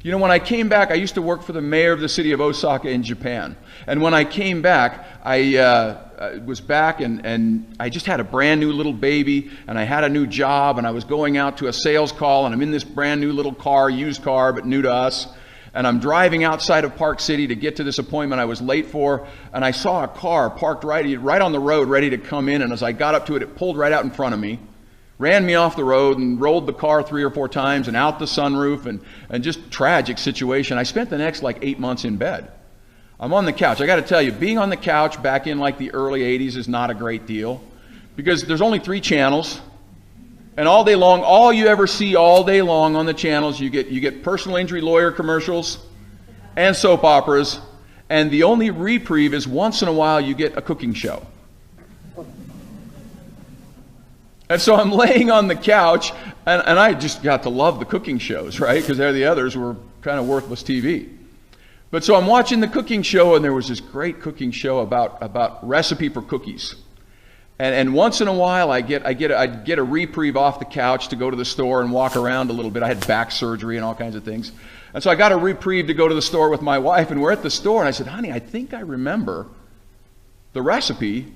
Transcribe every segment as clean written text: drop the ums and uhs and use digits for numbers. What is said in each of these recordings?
You know, when I came back, I used to work for the mayor of the city of Osaka in Japan. And when I came back, I was back and I just had a brand new little baby, and I had a new job, and I was going out to a sales call, and I'm in this brand new little car, used car, but new to us. And I'm driving outside of Park City to get to this appointment I was late for, and I saw a car parked right on the road ready to come in, and as I got up to it, it pulled right out in front of me, ran me off the road and rolled the car 3 or 4 times and out the sunroof, and just tragic situation. I spent the next like 8 months in bed. I'm on the couch. I got to tell you, being on the couch back in like the early 80s is not a great deal because there's only 3 channels. And all day long, all you ever see all day long on the channels, you get personal injury lawyer commercials and soap operas, and the only reprieve is once in a while you get a cooking show. And so I'm laying on the couch, and I just got to love the cooking shows, right? Because the others were kind of worthless TV. But so I'm watching the cooking show, and there was this great cooking show about recipe for cookies. And once in a while, I'd get a reprieve off the couch to go to the store and walk around a little bit. I had back surgery and all kinds of things. And so I got a reprieve to go to the store with my wife, and we're at the store, and I said, honey, I think I remember the recipe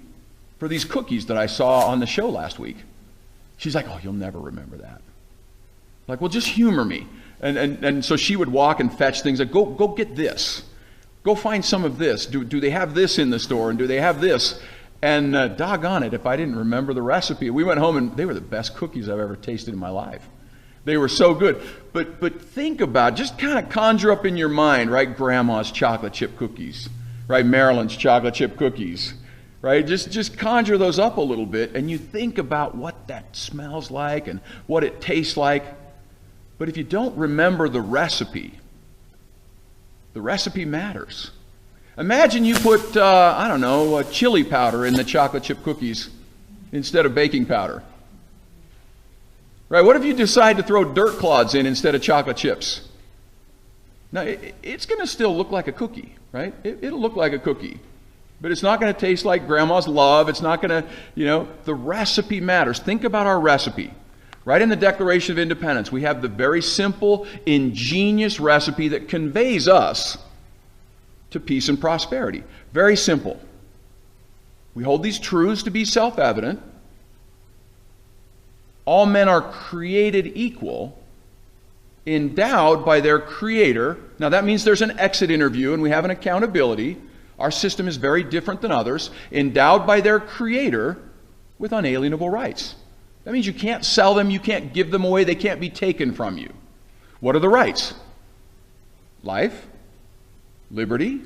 for these cookies that I saw on the show last week. She's like, oh, you'll never remember that. Like, well, just humor me. And so she would walk and fetch things like, go get this. Go find some of this. Do they have this in the store? And do they have this? And doggone it, if I didn't remember the recipe. We went home, and they were the best cookies I've ever tasted in my life. They were so good. But think about, just kind of conjure up in your mind, right? Grandma's chocolate chip cookies, right? Marilyn's chocolate chip cookies, right? Just conjure those up a little bit, and you think about what that smells like and what it tastes like. But if you don't remember the recipe matters. Imagine you put, I don't know, chili powder in the chocolate chip cookies instead of baking powder. Right? What if you decide to throw dirt clods in instead of chocolate chips? Now, it's going to still look like a cookie, right? It'll look like a cookie. But it's not going to taste like Grandma's love. It's not going to, the recipe matters. Think about our recipe. Right in the Declaration of Independence, we have the very simple, ingenious recipe that conveys us to peace and prosperity. Very simple. We hold these truths to be self-evident. All men are created equal, endowed by their Creator. Now that means there's an exit interview and we have an accountability. Our system is very different than others. Endowed by their Creator with unalienable rights. That means you can't sell them, you can't give them away, they can't be taken from you. What are the rights? Life, liberty,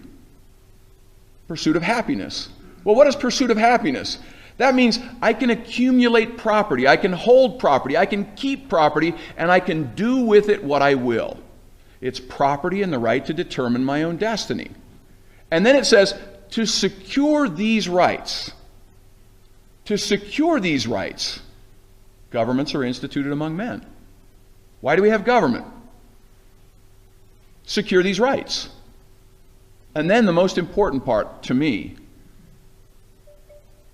pursuit of happiness. Well, what is pursuit of happiness? That means I can accumulate property, I can hold property, I can keep property, and I can do with it what I will. It's property and the right to determine my own destiny. And then it says, to secure these rights, governments are instituted among men. Why do we have government? Secure these rights. And then the most important part to me,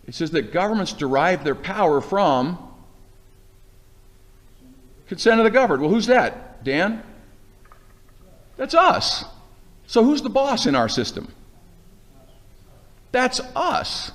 it says that governments derive their power from consent of the governed. Well, who's that, Dan? That's us. So who's the boss in our system? That's us.